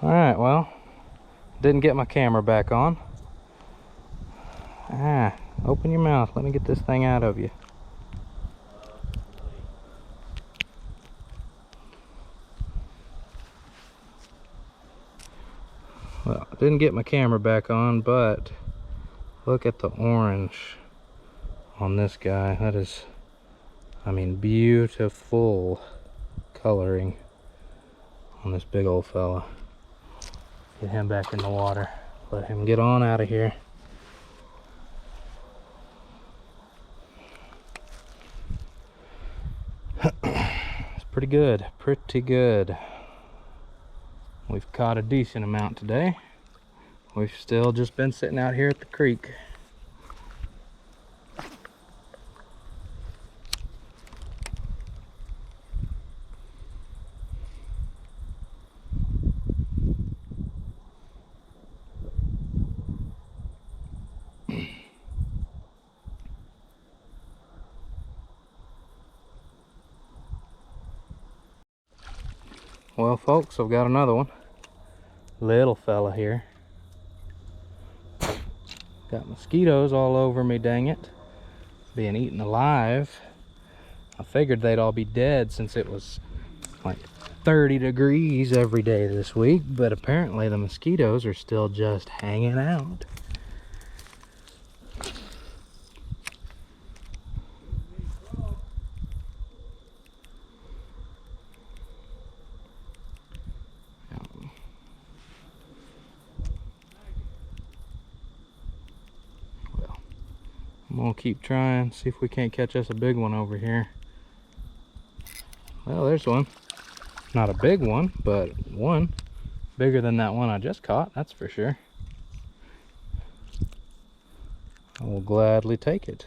Alright, well, didn't get my camera back on. Open your mouth. Let me get this thing out of you. Well, I didn't get my camera back on, but look at the orange on this guy. That is, I mean, beautiful coloring on this big old fella. Get him back in the water. Let him get on out of here. It's pretty good, pretty good. We've caught a decent amount today. We've still just been sitting out here at the creek. Well, folks, I've got another one. Little fella here. Got mosquitoes all over me, dang it. Being eaten alive. I figured they'd all be dead since it was like 30 degrees every day this week, but apparently the mosquitoes are still just hanging out. I'm gonna keep trying, see if we can't catch us a big one over here. Well, there's one. Not a big one, but one. Bigger than that one I just caught, that's for sure. I will gladly take it.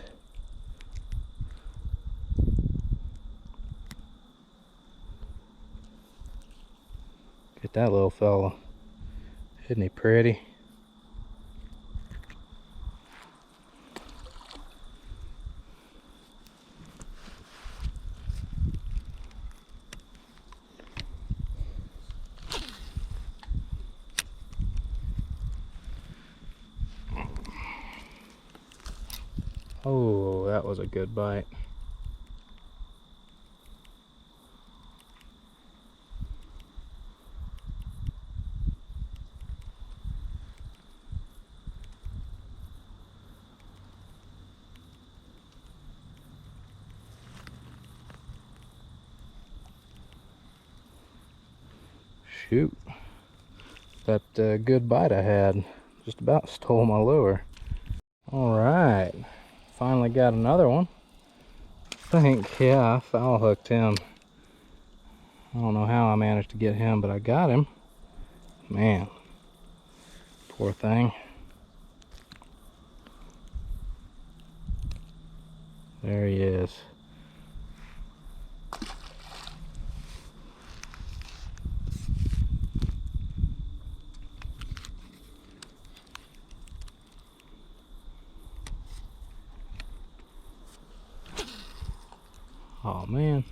Get that little fella. Isn't he pretty? Oh, that was a good bite. Shoot. That good bite I had just about stole my lure. Alright. Finally got another one. I think, yeah, I foul hooked him. I don't know how I managed to get him, but I got him. Man, poor thing. There he is. Oh man,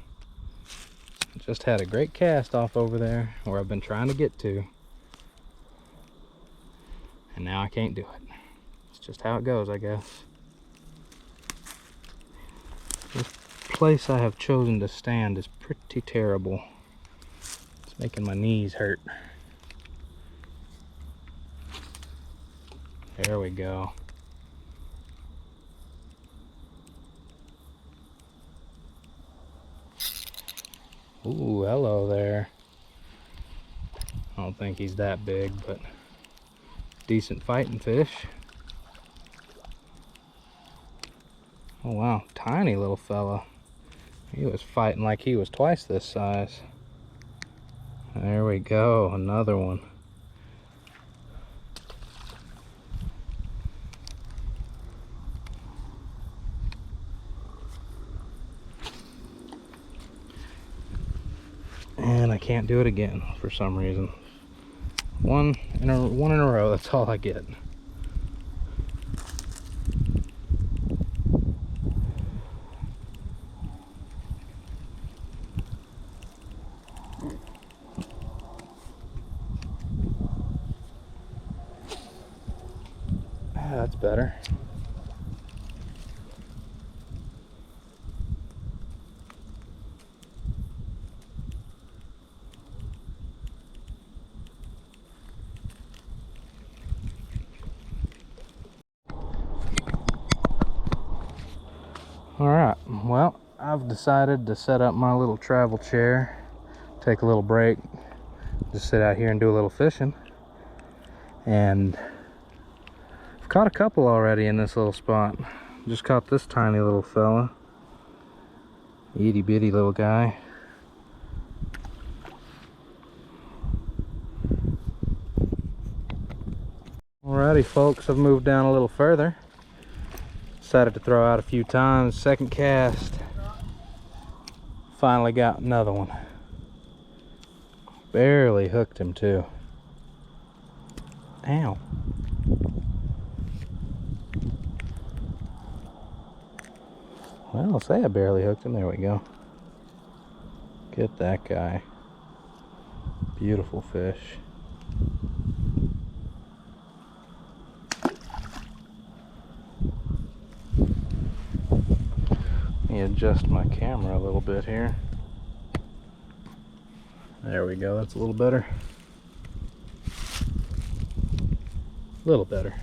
just had a great cast off over there where I've been trying to get to, and now I can't do it. It's just how it goes, I guess. This place I have chosen to stand is pretty terrible. It's making my knees hurt. There we go. Ooh, hello there. I don't think he's that big, but decent fighting fish. Oh wow, tiny little fella. He was fighting like he was twice this size. There we go, another one. And I can't do it again for some reason. One in a row, that's all I get. that's better. All right, well, I've decided to set up my little travel chair, take a little break, just sit out here and do a little fishing. And I've caught a couple already in this little spot. Just caught this tiny little fella, itty bitty little guy. Alrighty folks, I've moved down a little further. Decided to throw out a few times. Second cast, finally got another one. Barely hooked him too. Ow. Well, I'll say I barely hooked him. There we go. Get that guy. Beautiful fish. Let me adjust my camera a little bit here. There we go. That's a little better. A little better.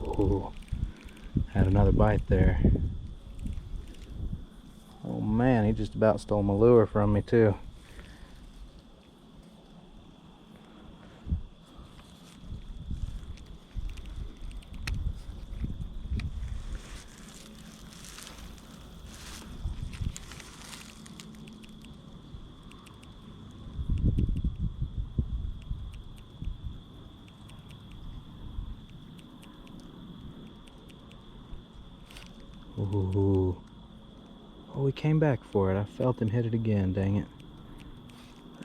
Ooh, had another bite there. Oh man, he just about stole my lure from me too. Ooh. Oh, he came back for it. I felt him hit it again, dang it.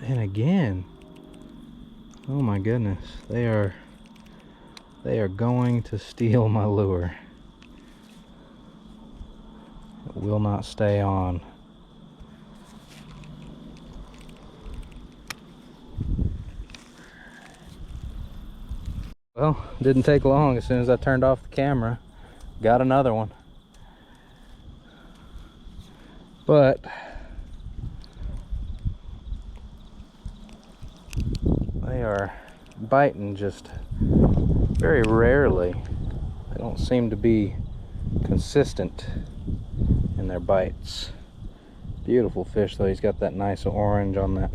And again. Oh my goodness. They are going to steal my lure. It will not stay on. Well, didn't take long. As soon as I turned off the camera, got another one. But they are biting just very rarely. They don't seem to be consistent in their bites. Beautiful fish though. He's got that nice orange on that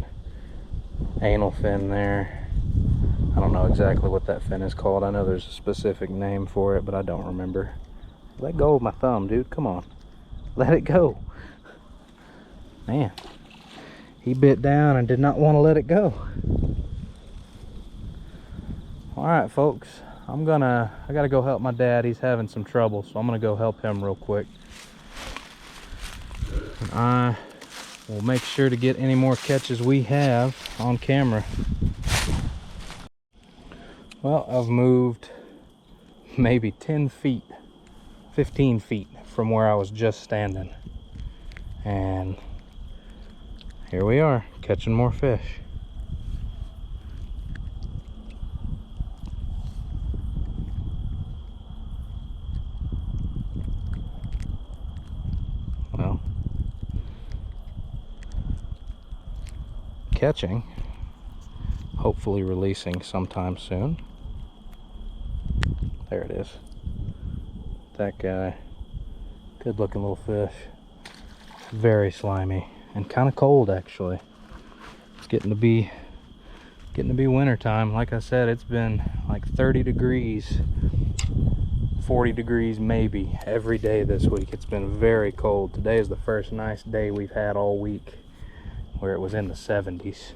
anal fin there. I don't know exactly what that fin is called. I know there's a specific name for it, but I don't remember. Let go of my thumb, dude. Come on. Let it go. Man, he bit down and did not want to let it go. All right, folks, I gotta go help my dad. He's having some trouble, so I'm gonna go help him real quick. And I will make sure to get any more catches we have on camera. Well, I've moved maybe 10 feet, 15 feet from where I was just standing. And here we are, catching more fish. Well, catching, hopefully releasing sometime soon. There it is. That guy. Good looking little fish. Very slimy and kind of cold actually. It's getting to be winter time. Like I said, it's been like 30 degrees, 40 degrees maybe every day this week. It's been very cold. Today is the first nice day we've had all week where it was in the 70s.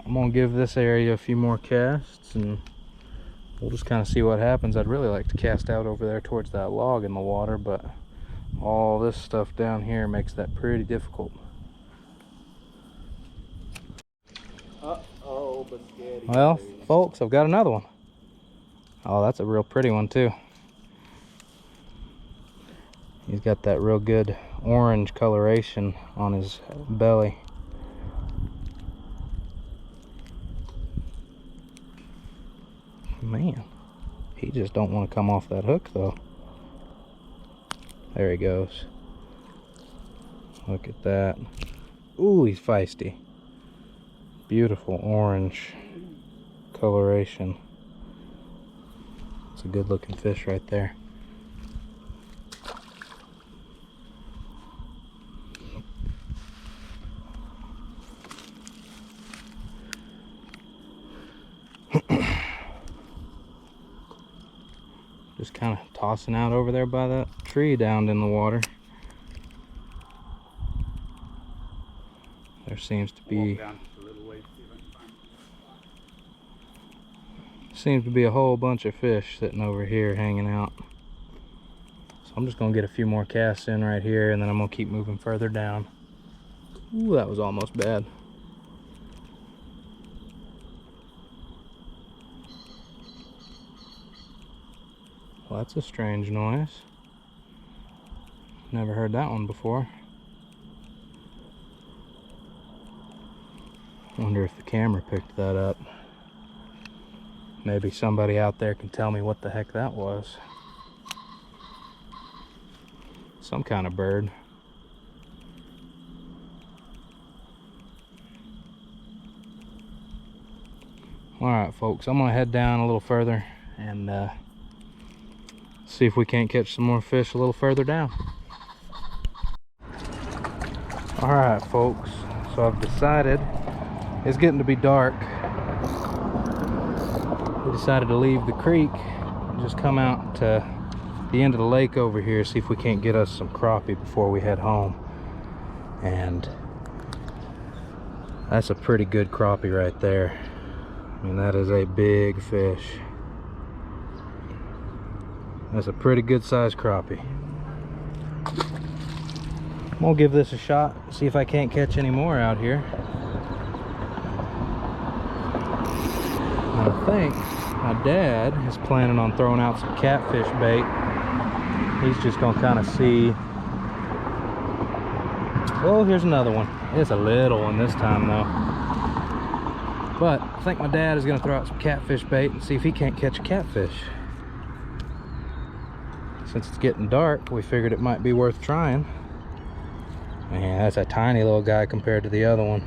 I'm gonna give this area a few more casts and we'll just kind of see what happens. I'd really like to cast out over there towards that log in the water, but all this stuff down here makes that pretty difficult. Uh-oh, biscotti. Well, folks, I've got another one. Oh, that's a real pretty one too. He's got that real good orange coloration on his belly. Man, he just don't want to come off that hook though. There he goes. Look at that. Ooh, he's feisty. Beautiful orange coloration. It's a good looking fish right there. Just kind of tossing out over there by that tree down in the water. There seems to be a whole bunch of fish sitting over here hanging out. So I'm just gonna get a few more casts in right here, and then I'm gonna keep moving further down. Ooh, that was almost bad. Well, that's a strange noise. Never heard that one before. Wonder if the camera picked that up. Maybe somebody out there can tell me what the heck that was. Some kind of bird. Alright folks, I'm gonna head down a little further and see if we can't catch some more fish a little further down. Alright folks, so I've decided, it's getting to be dark. We decided to leave the creek and just come out to the end of the lake over here, see if we can't get us some crappie before we head home. And that's a pretty good crappie right there. I mean, that is a big fish. That's a pretty good sized crappie. I'm gonna give this a shot, see if I can't catch any more out here. I think my dad is planning on throwing out some catfish bait. He's just gonna kind of see. Oh, here's another one. It's a little one this time though. But I think my dad is gonna throw out some catfish bait and see if he can't catch a catfish. Since it's getting dark, we figured it might be worth trying. Man, that's a tiny little guy compared to the other one.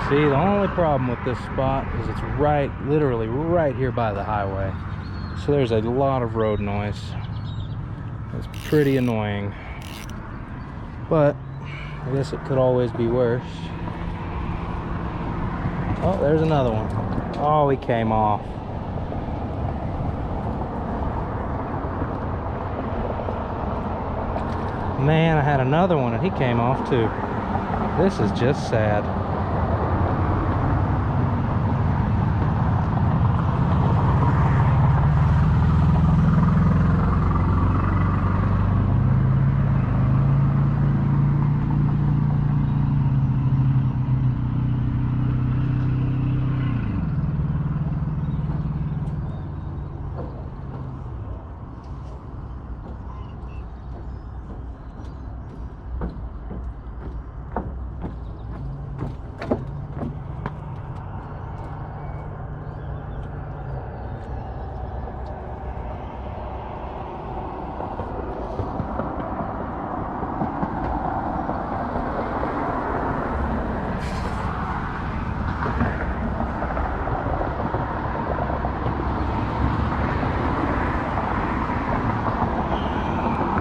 See, the only problem with this spot is it's literally right here by the highway. So there's a lot of road noise. It's pretty annoying. But I guess it could always be worse. Oh, there's another one. Oh, he came off. Man, I had another one and he came off too. This is just sad.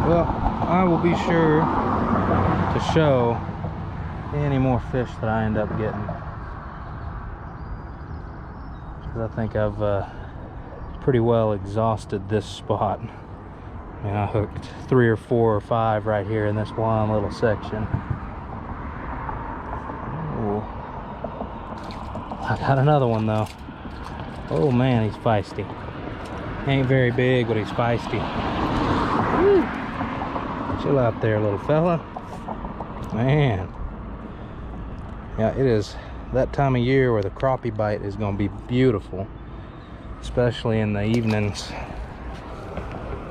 Well, I will be sure to show any more fish that I end up getting. because I think I've pretty well exhausted this spot. I mean, I hooked 3 or 4 or 5 right here in this one little section. Ooh. I got another one though. Oh man, he's feisty. Ain't very big, but he's feisty. Woo. Chill out there, little fella. Man. Yeah, it is that time of year where the crappie bite is going to be beautiful, especially in the evenings.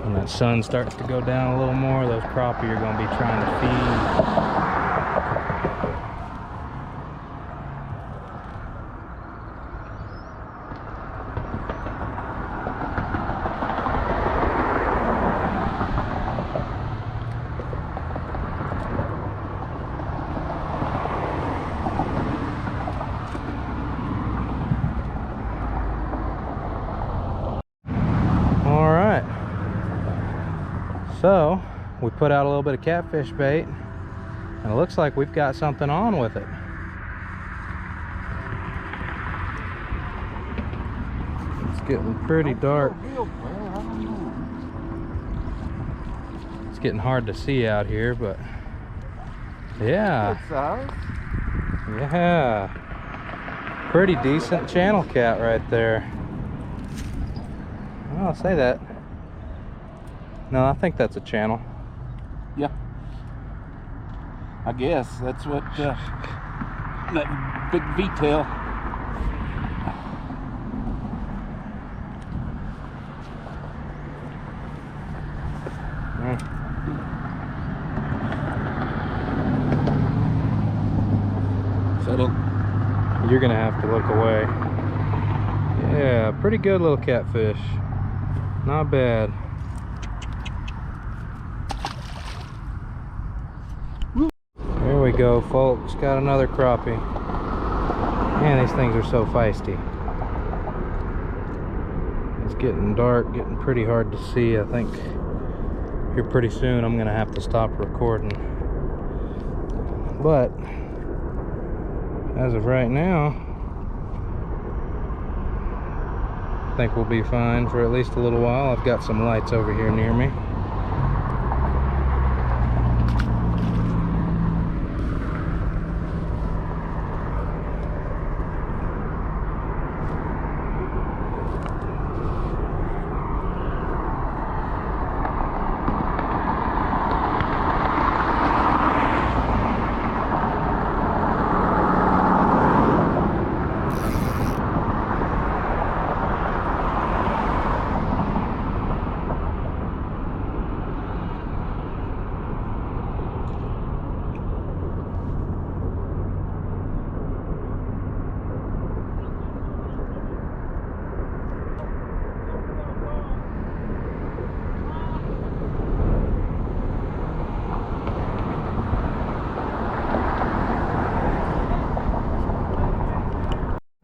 When that sun starts to go down a little more, those crappie are going to be trying to feed. So we put out a little bit of catfish bait, and it looks like we've got something on with it. It's getting pretty dark. It's getting hard to see out here, but yeah. Yeah. Pretty decent channel cat right there. Well, I'll say that. No, I think that's a channel. Yeah. I guess that's what that big V-tail. Settle. You're gonna have to look away. Yeah, pretty good little catfish. Not bad. There we go, folks. Got another crappie. Man, these things are so feisty. It's getting dark, getting pretty hard to see. I think here pretty soon I'm gonna have to stop recording. But as of right now, I think we'll be fine for at least a little while. I've got some lights over here near me.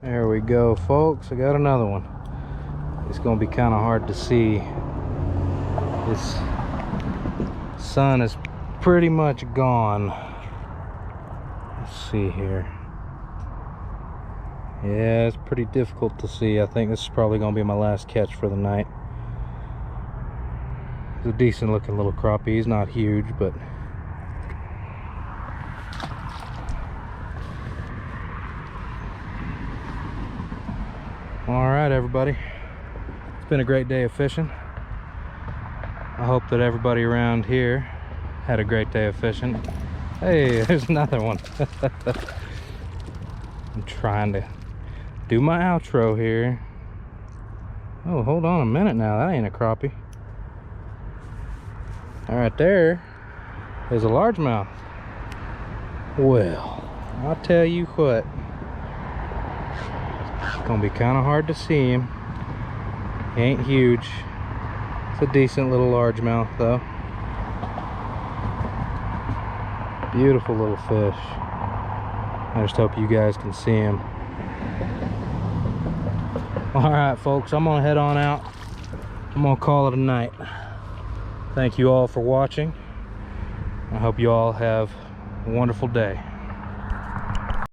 There we go, folks. I got another one. It's gonna be kind of hard to see. This sun is pretty much gone. Let's see here. Yeah, it's pretty difficult to see. I think this is probably gonna be my last catch for the night. It's a decent looking little crappie. He's not huge, but all right, everybody. It's been a great day of fishing. I hope that everybody around here had a great day of fishing. Hey, there's another one. I'm trying to do my outro here. Oh, hold on a minute now. That ain't a crappie. All right, there is a largemouth. Well, I'll tell you what. It's gonna be kind of hard to see him. He ain't huge. It's a decent little largemouth though. Beautiful little fish. I just hope you guys can see him. All right, folks, I'm gonna head on out. I'm gonna call it a night. Thank you all for watching. I hope you all have a wonderful day.